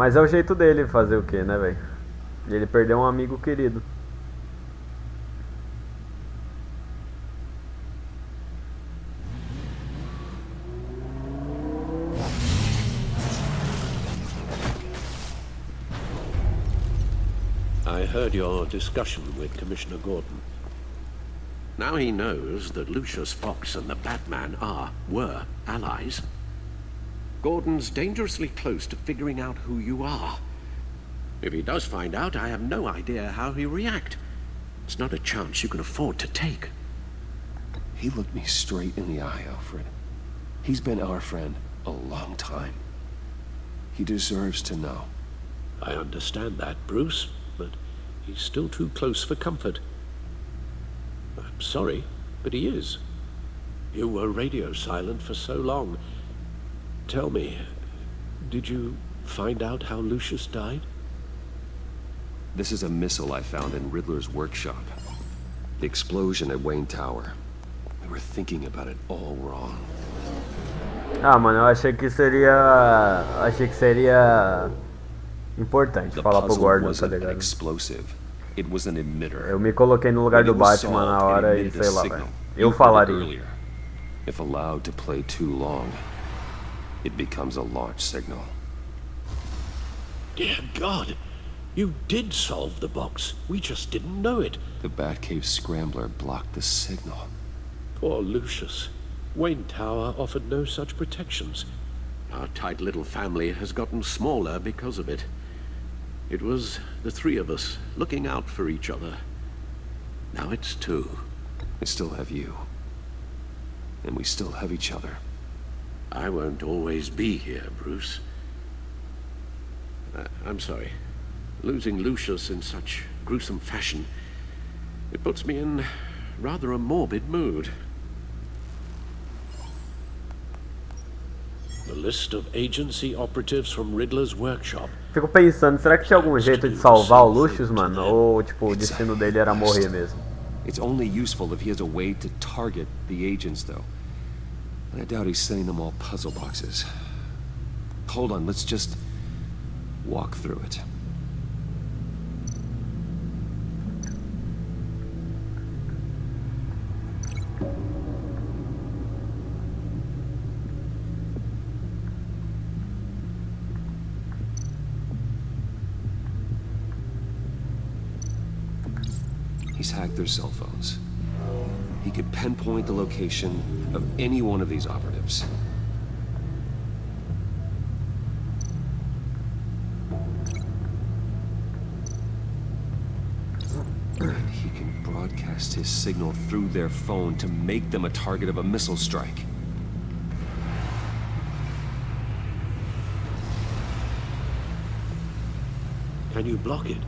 Mas é o jeito dele fazer o que, né, velho? Ele perdeu um amigo querido. I heard your discussion with Commissioner Gordon. Now he knows that Lucius Fox and the Batman were allies. Gordon's dangerously close to figuring out who you are. If he does find out, I have no idea how he'll react. It's not a chance you can afford to take. He looked me straight in the eye, Alfred. He's been our friend a long time. He deserves to know. I understand that, Bruce, but he's still too close for comfort. I'm sorry, but he is. You were radio silent for so long. Tell me, did you find out how Lucius died? This is a missile I found in Riddler's workshop. The explosion at Wayne Tower. We were thinking about it all wrong. Ah, mano, eu achei que seria... importante falar pro Gordon, tá ligado? Explosive. It was an emitter. Eu me coloquei no lugar do Batman na hora e sei lá, velho. Eu falaria. If allowed to play too long, it becomes a launch signal. Dear God, you did solve the box. We just didn't know it. The Batcave scrambler blocked the signal. Poor Lucius. Wayne Tower offered no such protections. Our tight little family has gotten smaller because of it. It was the three of us looking out for each other. Now it's two. I still have you. And we still have each other. I won't always be here, Bruce. I'm sorry. Losing Lucius in such gruesome fashion, it puts me in rather a morbid mood. The list of agency operatives from Riddler's workshop. Fico pensando, será que tinha algum jeito de salvar o Lucius, mano? Ou, tipo, o destino dele era morrer mesmo? It's only useful if he has a way to target the agents, though. I doubt he's sending them all puzzle boxes. Hold on, let's just walk through it. He's hacked their cell phones. He could pinpoint the location of any one of these operatives. And he can broadcast his signal through their phone to make them a target of a missile strike. Can you block it?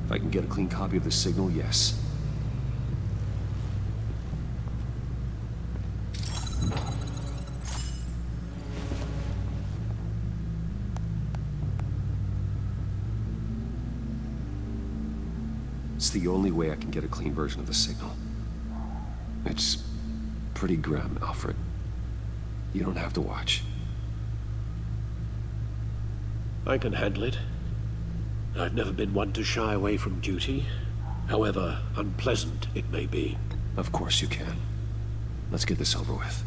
If I can get a clean copy of the signal, yes. It's the only way I can get a clean version of the signal. It's pretty grim, Alfred. You don't have to watch. I can handle it. I've never been one to shy away from duty, however unpleasant it may be. Of course you can. Let's get this over with.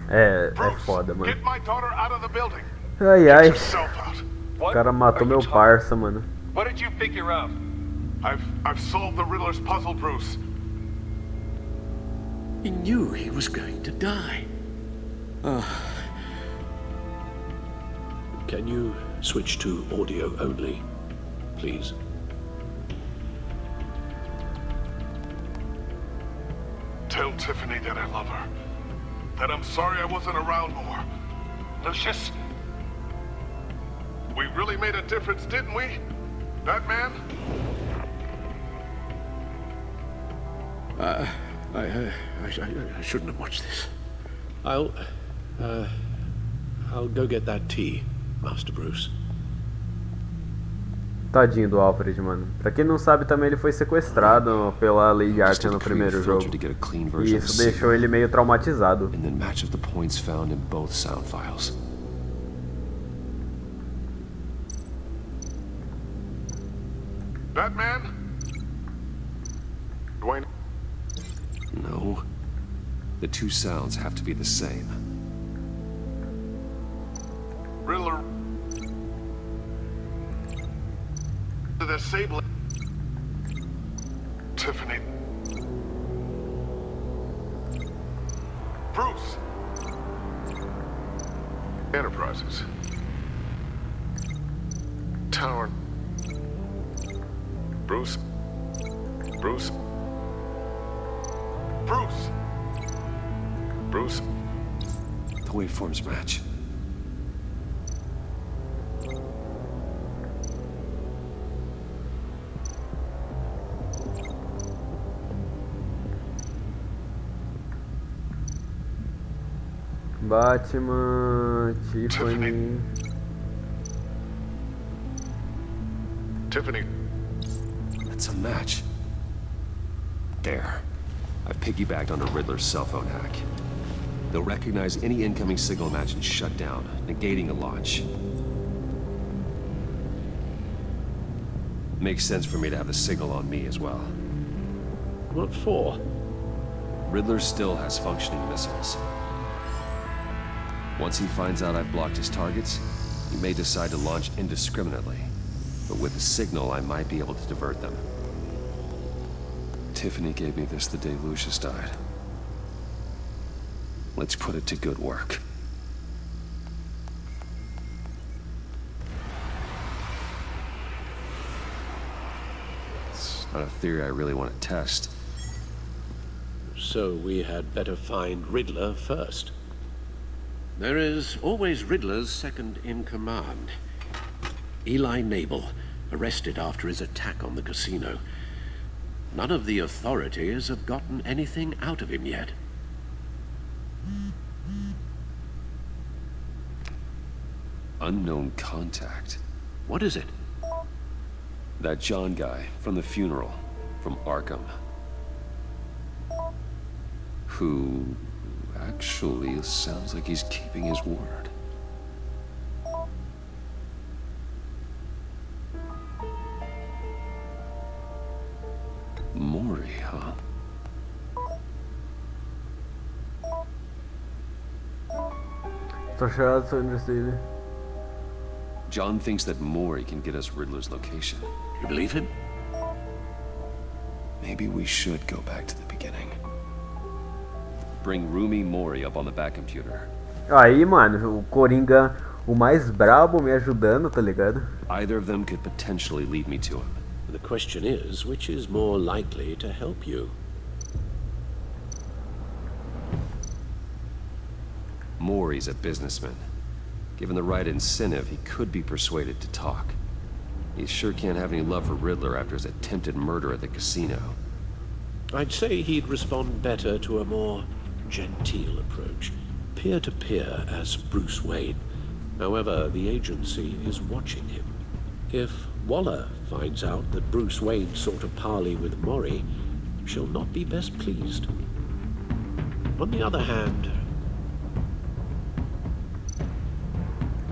É foda, mano. Get my daughter out of the building. Ai, ai. Yourself out. O cara matou meu parça, mano. What did you figure out? I've solved the Riddler's puzzle, Bruce. He knew he was going to die. Can you switch to audio only, please? Tell Tiffany that I love her. That I'm sorry I wasn't around more. Lucius? We really made a difference, didn't we? Batman? I shouldn't have watched this. I'll go get that tea, Master Bruce. Tadinho do Alfred, mano. Pra quem não sabe também, ele foi sequestrado pela Lady Arthur no primeiro jogo. E isso deixou ele meio traumatizado. And then match up the points found in both sound files. Batman? Dwayne? No. The two sounds have to be the same. Riddler? The Sable? Tiffany? Bruce? Enterprises? Tower? Bruce? Bruce? Bruce? Bruce? The waveforms match. Batman, Tiffany. Tiffany? That's a match. There. I've piggybacked on a Riddler's cell phone hack. They'll recognize any incoming signal match and shut down, negating a launch. Makes sense for me to have the signal on me as well. What for? Riddler still has functioning missiles. Once he finds out I've blocked his targets, he may decide to launch indiscriminately. But with the signal, I might be able to divert them. Tiffany gave me this the day Lucius died. Let's put it to good work. It's not a theory I really want to test. So we had better find Riddler first. There is always Riddler's second in command. Eli Nabel, arrested after his attack on the casino. None of the authorities have gotten anything out of him yet. Unknown contact. What is it? That John guy from the funeral, from Arkham. Who actually sounds like he's keeping his word. Mori, huh? John thinks that Mori can get us Riddler's location. You believe him? Maybe we should go back to the beginning. Bring Rumi Mori up on the back computer. Aí, mano, o Coringa, o mais brabo me ajudando, tá ligado? Either of them could potentially lead me to him. The question is, which is more likely to help you? Mori's a businessman. Given the right incentive, he could be persuaded to talk. He sure can't have any love for Riddler after his attempted murder at the casino. I'd say he'd respond better to a more genteel approach, peer-to-peer as Bruce Wayne. However, the agency is watching him. If Waller finds out that Bruce Wayne sought a parley with Mori, she'll not be best pleased. On the other hand,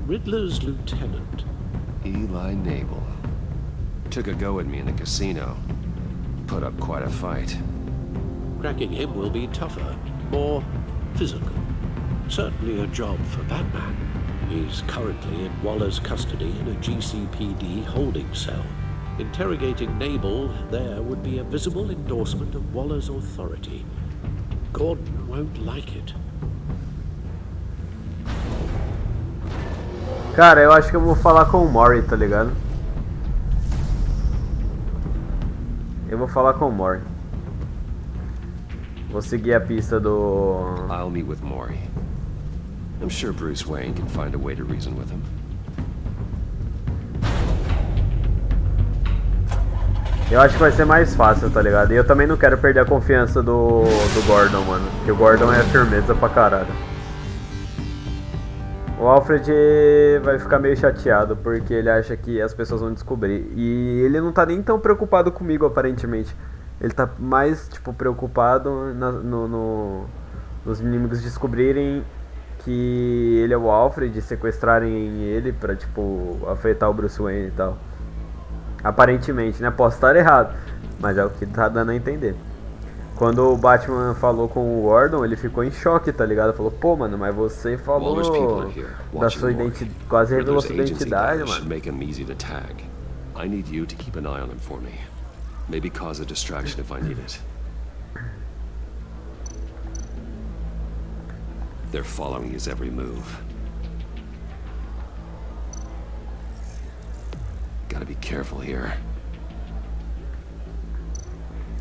Riddler's lieutenant, Eli Nabel. Took a go at me in the casino. Put up quite a fight. cracking him will be tougher, more physical. Certainly a job for Batman. He's currently in Waller's custody in a GCPD holding cell. Interrogating Nabel there would be a visible endorsement of Waller's authority. Gordon won't like it. Cara, eu acho que eu vou falar com o Mori, tá ligado? Eu vou falar com o Mori. Vou seguir a pista do... I'll meet with Mori. I'm sure Bruce Wayne can find a way to reason with him. Eu acho que vai ser mais fácil, tá ligado? E eu também não quero perder a confiança do Gordon, mano. Porque o Gordon é firmeza pra caralho. O Alfred vai ficar meio chateado porque ele acha que as pessoas vão descobrir. E ele não tá nem tão preocupado comigo, aparentemente. Ele tá mais, tipo, preocupado nos inimigos descobrirem que ele é o Alfred e sequestrarem ele pra, tipo, afetar o Bruce Wayne e tal. Aparentemente, né? Posso estar errado, mas é o que tá dando a entender. Quando o Batman falou com o Gordon, ele ficou em choque, tá ligado? Falou, pô, mano, mas você falou da sua identidade, quase revelou sua identidade, mano. Make him easy to tag. I need you to keep an eye on him for me. Maybe cause a distraction if I need it. They're following his every move. Gotta be careful here.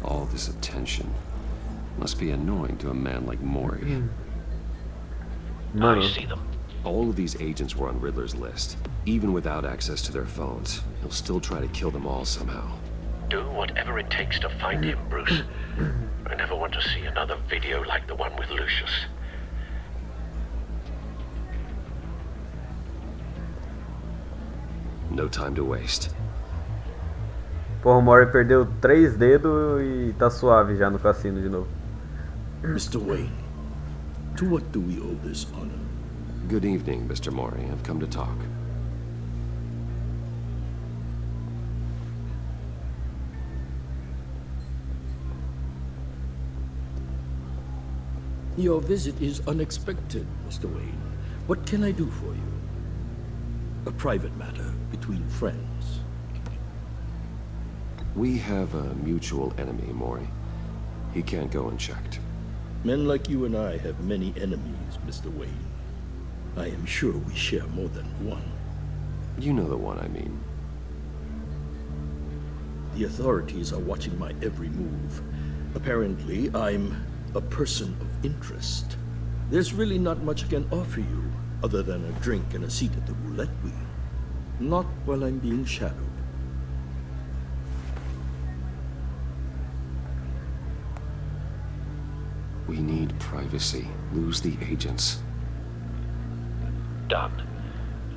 All this attention must be annoying to a man like Mori. I see them. All of these agents were on Riddler's list. Even without access to their phones, he'll still try to kill them all somehow. Do whatever it takes to find him, Bruce. I never want to see another video like the one with Lucius. No time to waste. Porra, o Mori perdeu 3 dedos e tá suave já no cassino de novo. Mr. Wayne, to what do we owe this honor? Good evening, Mr. Mori. I've come to talk. Your visit is unexpected, Mr. Wayne. What can I do for you? A private matter between friends. We have a mutual enemy, Mori. He can't go unchecked. Men like you and I have many enemies, Mr. Wayne. I am sure we share more than one. You know the one I mean. The authorities are watching my every move. Apparently, I'm a person of interest. There's really not much I can offer you, other than a drink and a seat at the roulette wheel. Not while I'm being shadowed. We need privacy. Lose the agents. Done.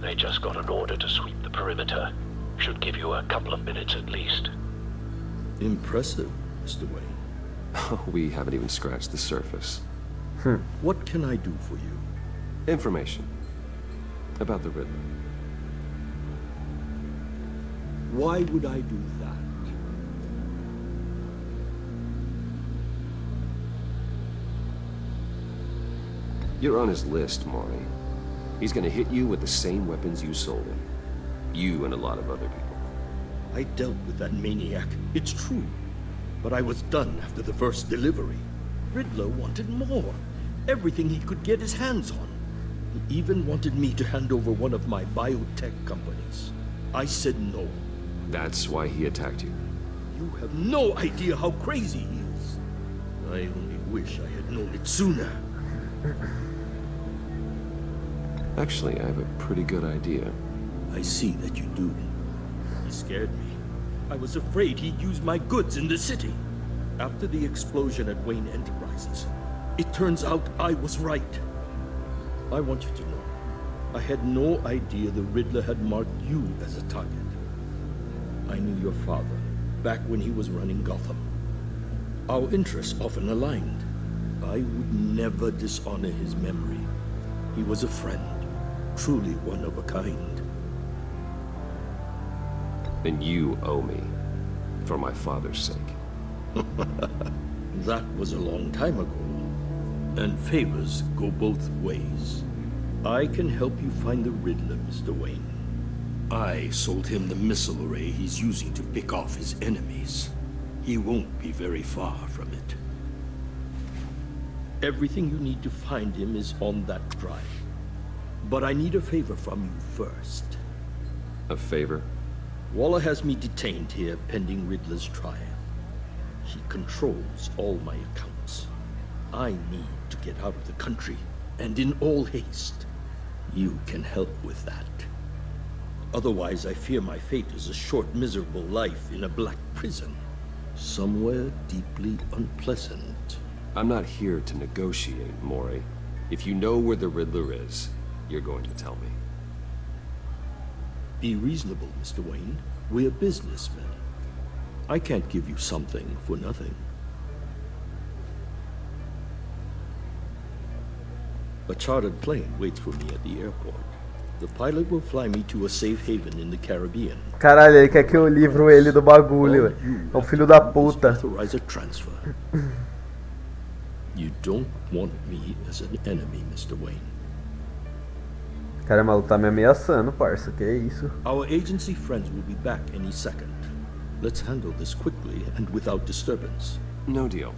They just got an order to sweep the perimeter. Should give you a couple of minutes at least. Impressive, Mr. Wayne. We haven't even scratched the surface. What can I do for you? Information. About the Riddler. Why would I do that? You're on his list, Maury. He's gonna hit you with the same weapons you sold him. You and a lot of other people. I dealt with that maniac, it's true. But I was done after the first delivery. Riddler wanted more. Everything he could get his hands on. He even wanted me to hand over one of my biotech companies. I said no. That's why he attacked you. You have no idea how crazy he is. I only wish I had known it sooner. Actually, I have a pretty good idea. I see that you do. He scared me. I was afraid he'd use my goods in the city. After the explosion at Wayne Enterprises, it turns out I was right. I want you to know, I had no idea the Riddler had marked you as a target. I knew your father, back when he was running Gotham. Our interests often aligned. I would never dishonor his memory. He was a friend, truly one of a kind. And you owe me, for my father's sake. That was a long time ago, and favors go both ways. I can help you find the Riddler, Mr. Wayne. I sold him the missile array he's using to pick off his enemies. He won't be very far from it. Everything you need to find him is on that drive. But I need a favor from you first. A favor? Waller has me detained here pending Riddler's trial. He controls all my accounts. I need to get out of the country, and in all haste. You can help with that. Otherwise, I fear my fate is a short, miserable life in a black prison. Somewhere deeply unpleasant. I'm not here to negotiate, Maury. If you know where the Riddler is, you're going to tell me. Be reasonable, Mr. Wayne. We're businessmen. I can't give you something for nothing. A chartered plane waits for me at the airport. The pilot will fly me to a safe haven in the Caribbean. Caralho, ele quer que eu livro ele do bagulho. É um filho da puta. Authorize a transfer. You don't want me as an enemy, Mr. Wayne. Cara, o maluco tá me ameaçando, parça. Que isso? Our agency friends will be back any second. Let's handle this quickly and without disturbance. No deal.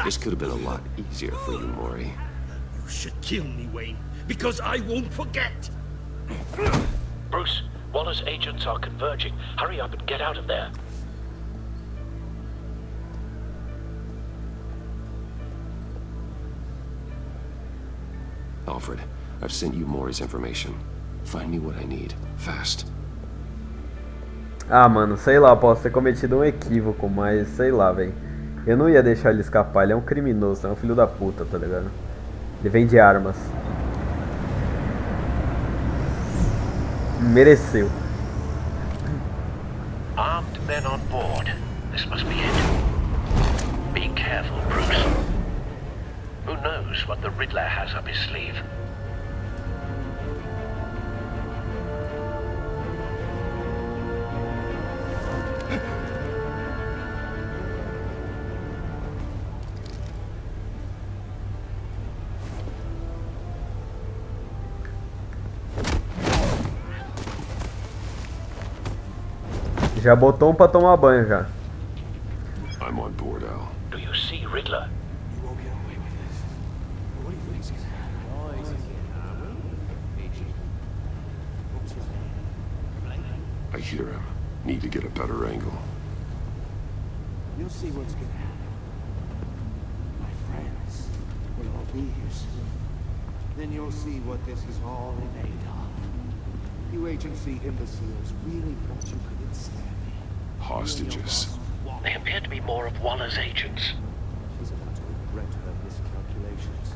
This could have been a lot easier for you, Maury. You should kill me, Wayne, because I won't forget. Bruce, Waller's agents are converging. Hurry up and get out of there. Alfred, I've sent you Maury's information. Find me what I need, fast. Ah, mano, sei lá, posso ter cometido um equívoco, mas sei lá, velho. Eu não ia deixar ele escapar, ele é um criminoso, é um filho da puta, tá ligado? Ele vende armas. Mereceu. Armed men on board. This must be it. Be careful, Bruce. Who knows what the Riddler has up his sleeve? Já botou um pra tomar banho já. I'm on board, Al. Do you see Riddler? I hear him. Need to get a better angle. You'll see what's gonna happen. My friends will all be here soon. Then you'll see what this is all in aid of. You agency imbeciles really thought you could ensnare me. Hostages. They appear to be more of Waller's agents. She's about to regret her miscalculations.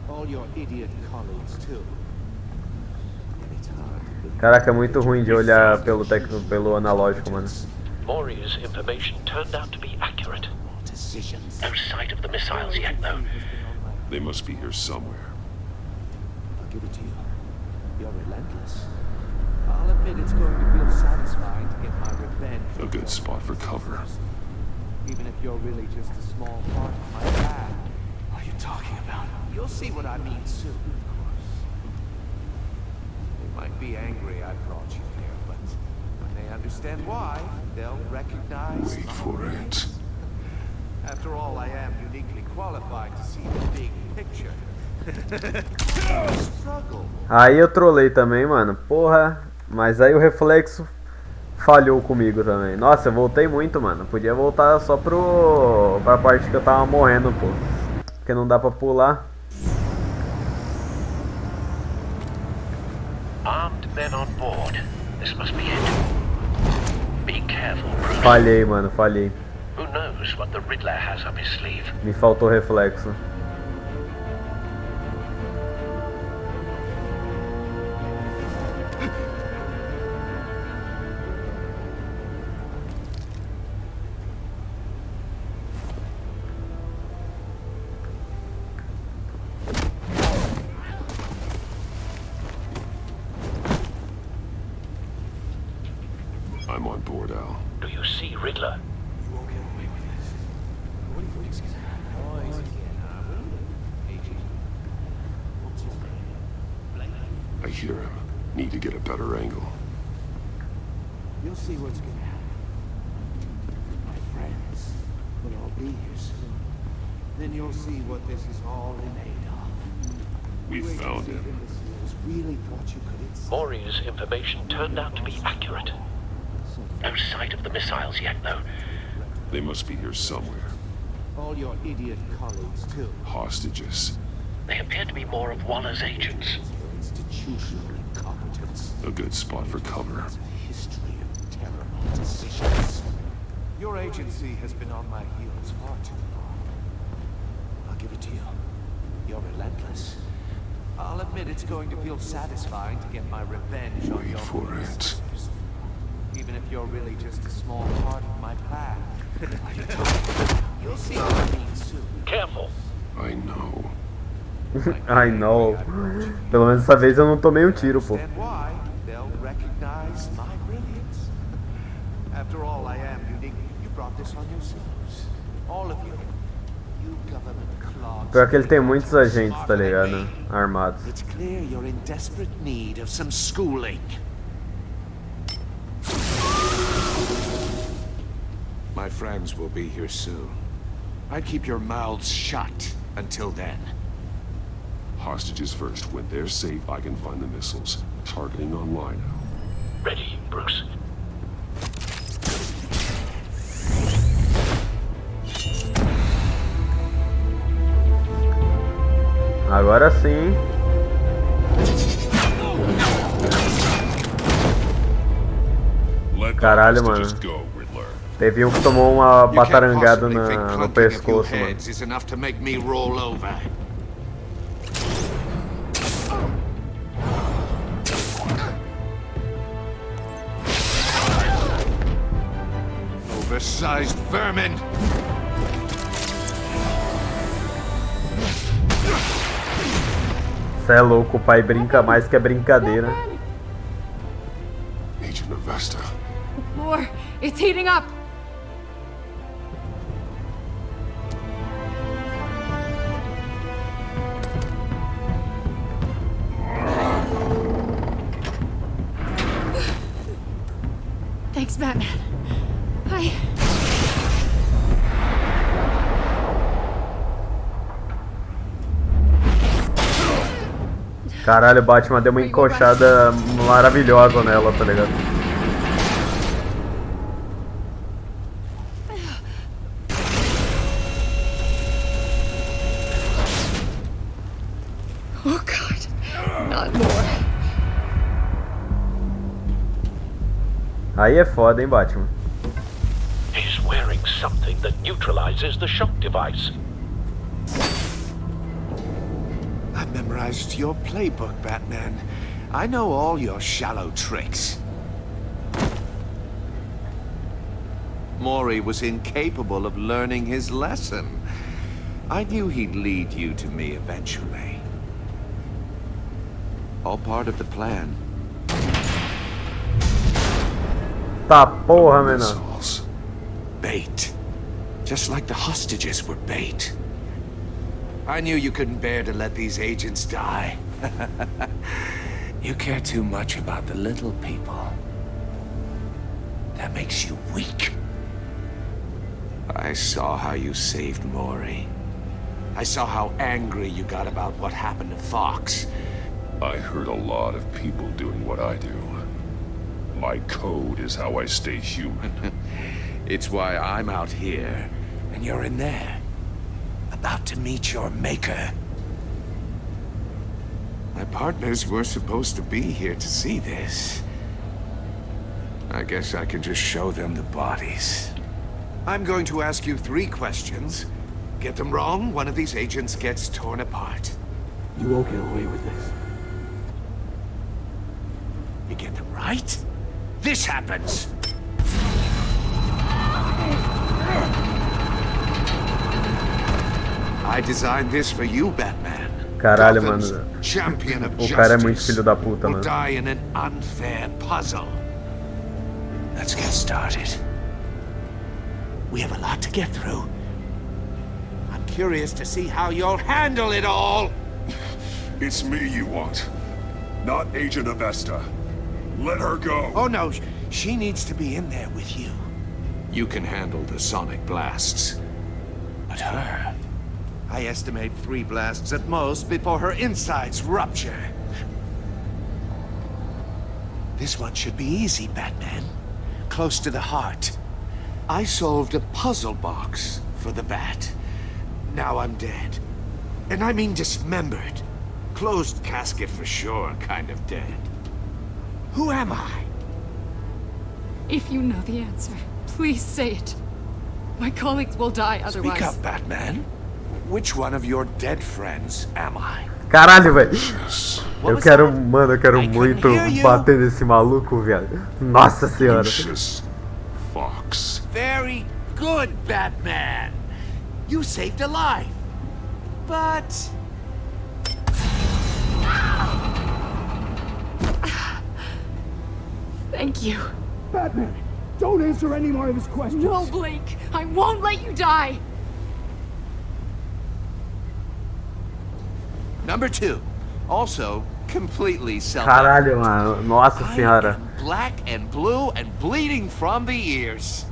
All your idiot colleagues, too. It's hard to believe. Caraca, é muito ruim de olhar pelo analógico, mano. Maury's information turned out to be accurate. Decisions. No sight of the missiles yet, though. They must be here somewhere. I'll give it to you. You're relentless. I'll admit it's going to feel satisfying to get my revenge. A good spot for cover. Even if you're really just a small part of my plan. What are you talking about? You'll see what I mean soon, of course. They might be angry I brought you here, but when they understand why, they'll recognize... Wait for it. After all, I am uniquely qualified to see the big picture. Struggle. Aí eu trolei também, mano. Porra. Mas aí o reflexo falhou comigo também. Nossa, eu voltei muito, mano. Podia voltar só pra parte que eu tava morrendo, pô. Porque não dá pra pular. Armed men on board. This must be it. Be careful, Bruce. Falhei, mano, falhei. Who knows what the Riddler has up his sleeve? Me faltou reflexo. I'm on board, Al. Do you see Riddler? You won't get away with this. What do you think's gonna happen? What's his name? I hear him. Need to get a better angle. You'll see what's gonna happen. My friends will all be here soon. Then you'll see what this is all in aid of. We You found agency him. imbeciles really thought you could ensnare Maury's information turned out to be accurate. No sight of the missiles yet, though. They must be here somewhere. all your idiot colleagues, too. Hostages. They appear to be more of Waller's agents. Your institutional incompetence. A good spot for cover. Has a history of terrible decisions. You're Your agency has been on my heels far too long. I'll give it to you. You're relentless. I'll admit it's going to feel satisfying to get my revenge on your predecessors. Even if you're really just a small part of my plan. You'll see what I mean soon. Careful. I know. Ai não. Pelo menos dessa vez eu não tomei um tiro, pô. Understand why they'll recognize my brilliance. After all, I am unique. You brought this on yourselves. All of you. You government clogs. Pior que ele tem muitos agentes, tá ligado? Armados. It's clear you're in desperate need of some schooling. My friends will be here soon. I'd keep your mouths shut until then. Hostages first. When they're safe, I can find the missiles. Targeting online. Ready, Bruce. Agora sim. Let the Caralho, hostages mano. go, Riddler. Teve um que tomou uma You can't batarangada possibly think no clunking a few pescoço, mano. heads is enough to make me roll over. Oversized vermin! Cê é louco, o pai brinca mais que é brincadeira. Agent Avesta. More! It's heating up! Thanks, Batman. Caralho, o Batman deu uma encoxada maravilhosa nela, tá ligado? Oh God, not more. Aí é foda, hein, Batman? He's wearing something that neutralizes the shock device. I've memorized your playbook, Batman. I know all your shallow tricks. Mori was incapable of learning his lesson. I knew he'd lead you to me eventually. All part of the plan. Tá porra, menor. Missiles. Bait. Just like the hostages were bait. I knew you couldn't bear to let these agents die. You care too much about the little people. That makes you weak. I saw how you saved Mori. I saw how angry you got about what happened to Fox. I heard a lot of people doing what I do. My code is how I stay human. It's why I'm out here, and you're in there. About to meet your maker. My partners were supposed to be here to see this. I guess I can just show them the bodies. I'm going to ask you 3 questions. Get them wrong, one of these agents gets torn apart. You won't get away with this. You get them right, this happens. I designed this for you, Batman. Caralho, Gotham's mano. champion of O cara é muito justice filho da puta, will mano. die in an unfair puzzle. Let's get started. We have a lot to get through. I'm curious to see how you'll handle it all. It's me you want, not Agent Avesta. Let her go. Oh no, she needs to be in there with you. You can handle the sonic blasts. But her... I estimate 3 blasts at most before her insides rupture. This one should be easy, Batman. Close to the heart. I solved a puzzle box for the Bat. Now I'm dead. And I mean dismembered. Closed casket for sure, kind of dead. Who am I? If you know the answer, please say it. My colleagues will die otherwise. Speak up, Batman. Which one of your dead friends am I? Caralho, velho. Eu was quero, that? mano, eu quero I couldn't muito hear you. bater nesse maluco, velho. Nossa senhora. Lucius Fox. Very good, Batman. You saved a life. But... Thank you. Batman, don't answer any more of his questions. No, Blake. I won't let you die. Number 2. Also, completely self. Caralho, mano. Nossa senhora. Black and blue and bleeding from the ears.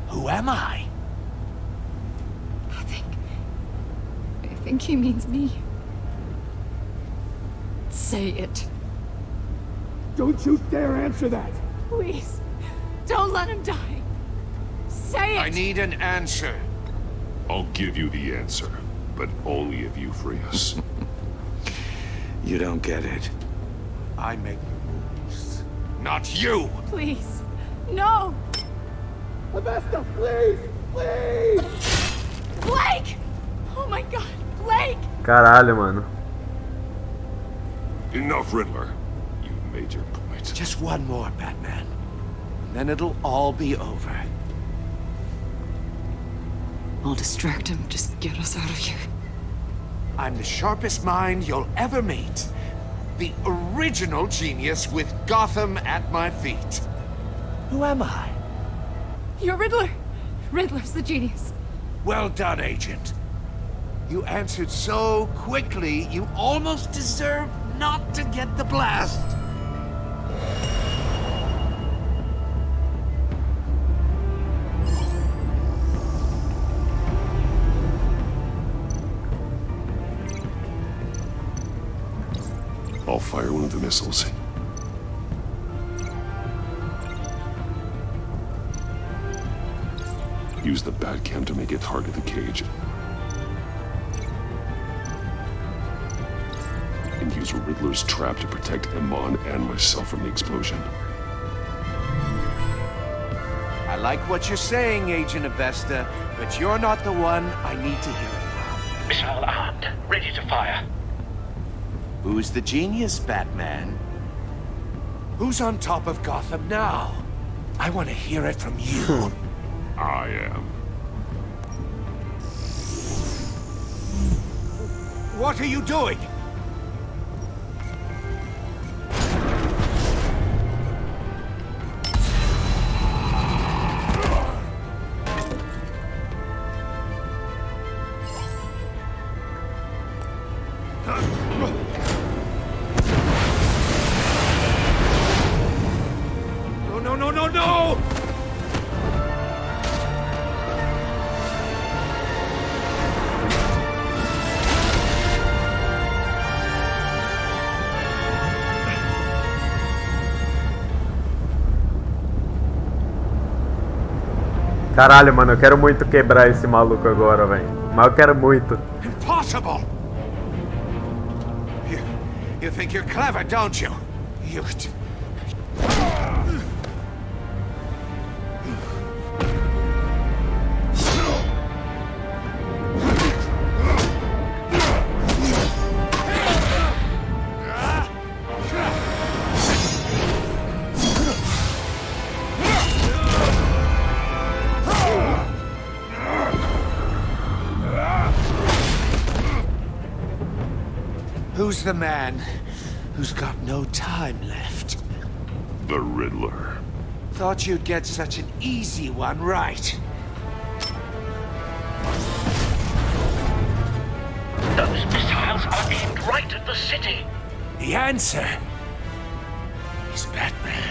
Who am I? I think he means me. Say it. Don't you dare answer that. Please. Don't let him die. Say it. I need an answer. I'll give you the answer, but only if you free us. You don't get it. I make the rules, not you. Please. No. Avesta, please! Please! Blake! Oh my god. Blake! Caralho, mano. Enough, Riddler. You've made your point. Just one more, Batman. And then it'll all be over. I'll distract him. Just get us out of here. I'm the sharpest mind you'll ever meet. The original genius with Gotham at my feet. Who am I? You're Riddler. Riddler's the genius. Well done, Agent. You answered so quickly, you almost deserve not to get the blast. I'll fire one of the missiles. Use the Batcam to make it target the cage. And use Riddler's trap to protect Iman and myself from the explosion. I like what you're saying, Agent Avesta, but you're not the one I need to hear it from. Missile armed, ready to fire. Who's the genius, Batman? Who's on top of Gotham now? I want to hear it from you. I am. What are you doing? No! Caralho, mano, eu quero muito quebrar esse maluco agora, velho. Mas eu quero muito. Impossible! You think you're clever, don't you? You... Who's the man who's got no time left? The Riddler. Thought you'd get such an easy one right. Those missiles are aimed right at the city. The answer is Batman.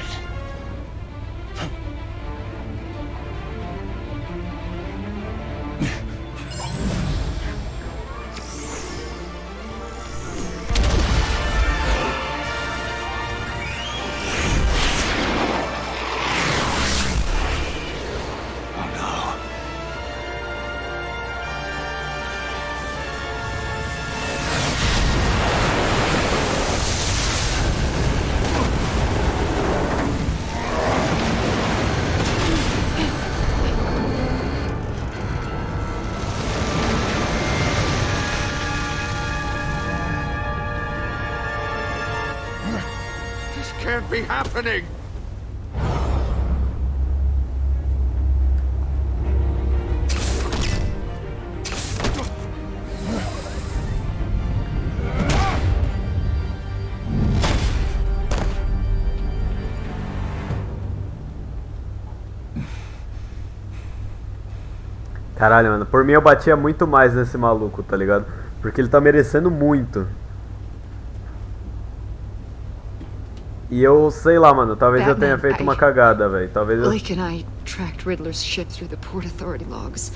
can't be happening! Caralho, mano, por mim eu batia muito mais nesse maluco, tá ligado? Porque ele tá merecendo muito. E eu sei lá, mano, talvez eu tenha feito uma cagada, velho. Talvez eu... Blake and I tracked Riddler's ship through the Port Authority logs.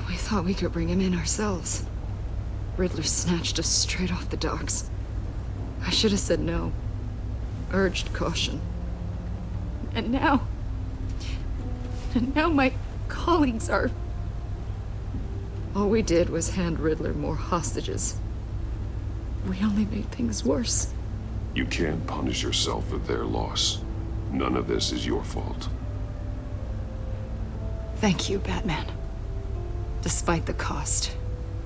We thought we could bring him in ourselves. Riddler snatched us straight off the docks. I should have said no. Urged caution. And now my colleagues are... All we did was hand Riddler more hostages. We only made things worse. You can't punish yourself for their loss. None of this is your fault. Thank you, Batman. Despite the cost,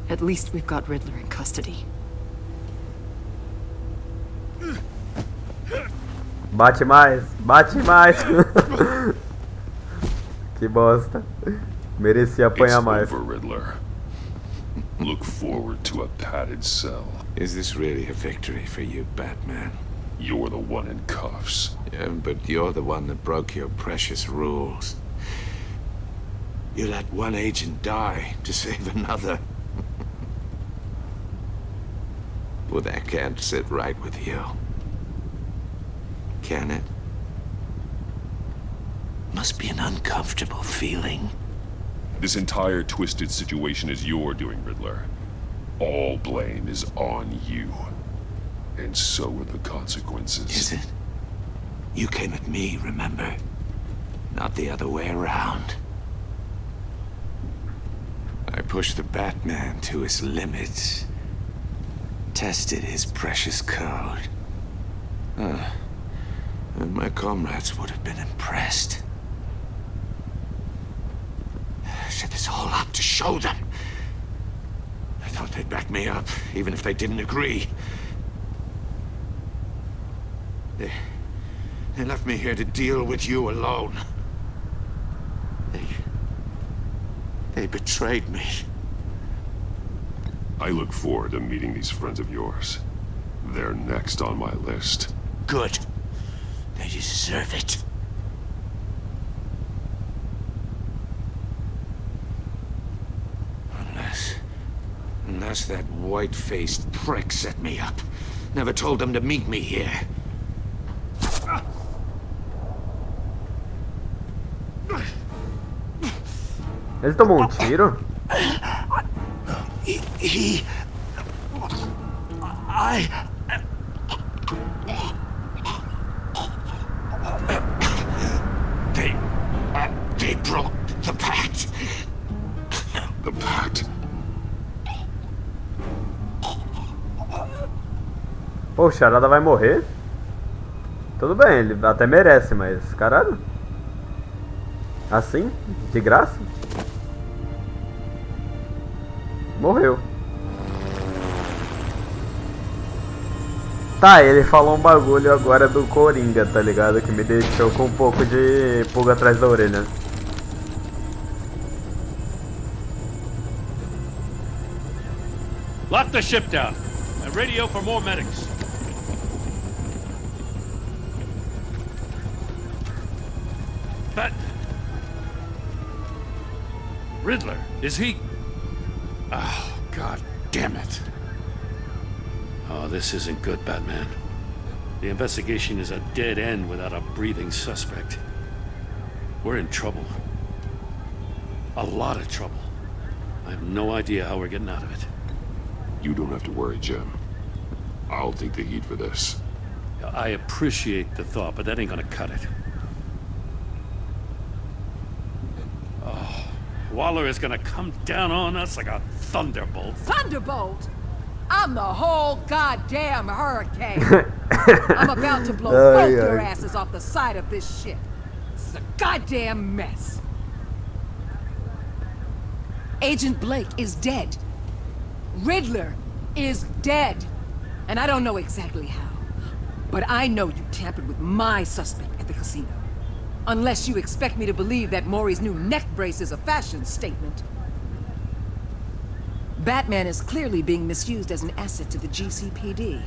at least we've got Riddler in custody. Bate mais, bate mais. Que bosta. Merecia apanhar mais. It's over, Riddler. Look forward to a padded cell. Is this really a victory for you, Batman? You're the one in cuffs. Yeah, but you're the one that broke your precious rules. You let one agent die to save another. Well, that can't sit right with you. Can it? Must be an uncomfortable feeling. This entire twisted situation is your doing, Riddler. All blame is on you. And so are the consequences. Is it? You came at me, remember? Not the other way around. I pushed the Batman to his limits. Tested his precious code. And my comrades would have been impressed. I set this all up to show them. I thought they'd back me up, even if they didn't agree. They left me here to deal with you alone. They betrayed me. I look forward to meeting these friends of yours. They're next on my list. Good. They deserve it. Unless that white-faced prick set me up. Never told them to meet me here. Ele tomou tiro? They broke the pact. The pact? Pô, o Charada vai morrer? Tudo bem, ele até merece, mas caralho. Assim? De graça? Morreu. Tá, ele falou um bagulho agora do Coringa, tá ligado? Que me deixou com um pouco de pulga atrás da orelha. Lock the ship down and radio for more medics. But Riddler, is he? Oh, God damn it. Oh, this isn't good, Batman. The investigation is a dead end without a breathing suspect. We're in trouble. A lot of trouble. I have no idea how we're getting out of it. You don't have to worry, Jim. I'll take the heat for this. I appreciate the thought, but that ain't gonna cut it. Oh, Waller is gonna come down on us like a thunderbolt. Thunderbolt? I'm the whole goddamn hurricane. I'm about to blow both your asses off the side of this ship. This is a goddamn mess. Agent Blake is dead. Riddler is dead. And I don't know exactly how, But I know you tampered with my suspect at the casino. Unless you expect me to believe that Maury's new neck brace is a fashion statement. Batman is clearly being misused as an asset to the GCPD.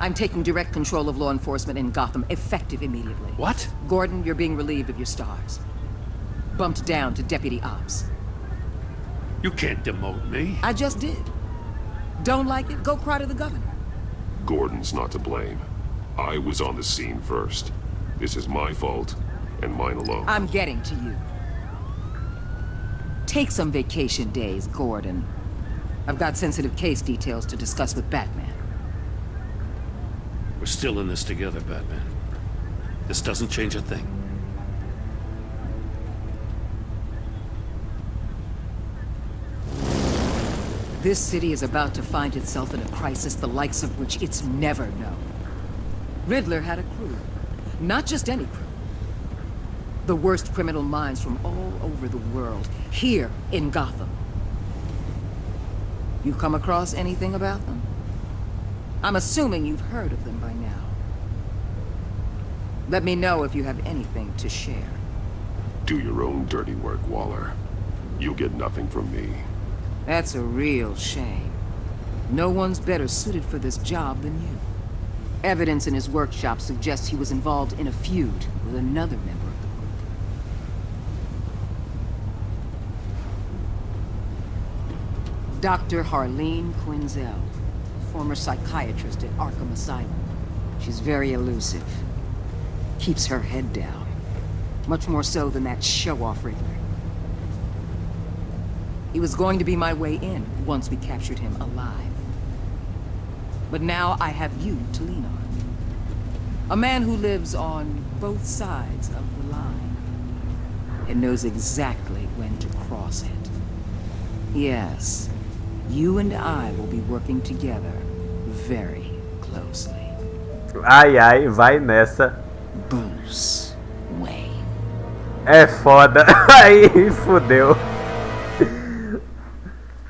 I'm taking direct control of law enforcement in Gotham, effective immediately. What? Gordon, you're being relieved of your stars. Bumped down to Deputy Ops. You can't demote me. I just did. Don't like it? Go cry to the governor. Gordon's not to blame. I was on the scene first. This is my fault, and mine alone. I'm getting to you. Take some vacation days, Gordon. I've got sensitive case details to discuss with Batman. We're still in this together, Batman. This doesn't change a thing. This city is about to find itself in a crisis the likes of which it's never known. Riddler had a crew. Not just any crew. The worst criminal minds from all over the world, here in Gotham. You come across anything about them? I'm assuming you've heard of them by now. Let me know if you have anything to share. Do your own dirty work, Waller. You'll get nothing from me. That's a real shame. No one's better suited for this job than you. Evidence in his workshop suggests he was involved in a feud with another member of the group. Dr. Harleen Quinzel, former psychiatrist at Arkham Asylum. She's very elusive. Keeps her head down. Much more so than that show-off Riddler. He was going to be my way in once we captured him alive. But now I have you to lean on. A man who lives on both sides of the line and knows exactly when to cross it. Yes, you and I will be working together very closely. Ai, ai, vai nessa. Bruce Wayne. É foda. Aí, fudeu.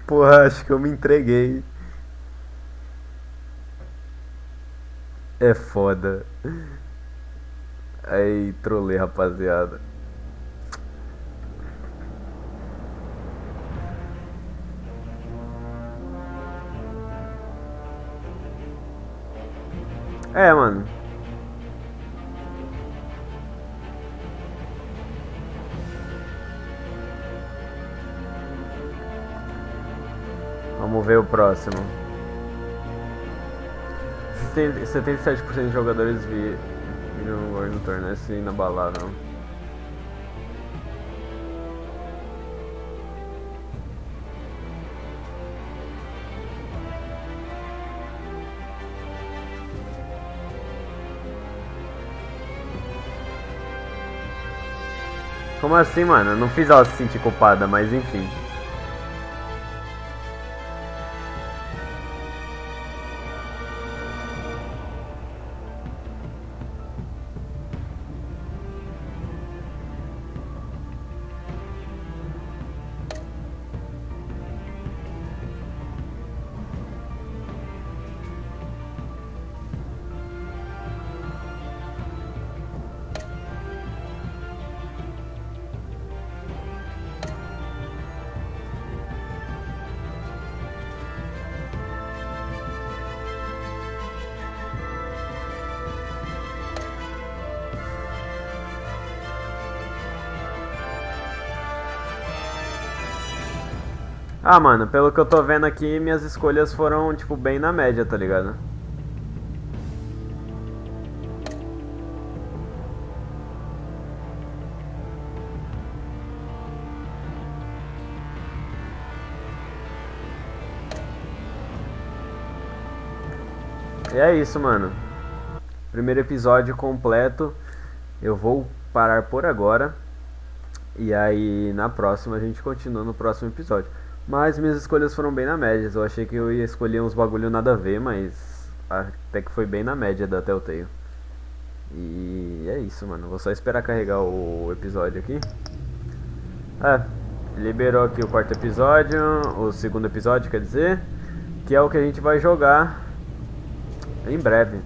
Porra, acho que eu me entreguei. É foda. Aí, trolei, rapaziada. É, mano. Vamos ver o próximo. 77% de jogadores viram o War no torneio assim inabalável. Como assim, mano? Eu não fiz ela se sentir culpada, mas enfim. Ah, mano, pelo que eu tô vendo aqui, minhas escolhas foram, tipo, bem na média, tá ligado? E é isso, mano. Primeiro episódio completo. Eu vou parar por agora. E aí, na próxima, a gente continua no próximo episódio. Mas minhas escolhas foram bem na média. Eu achei que eu ia escolher uns bagulho nada a ver, mas até que foi bem na média da Telltale. E é isso, mano. Vou só esperar carregar o episódio aqui. Liberou aqui o quarto episódio, o segundo episódio, quer dizer, que é o que a gente vai jogar em breve.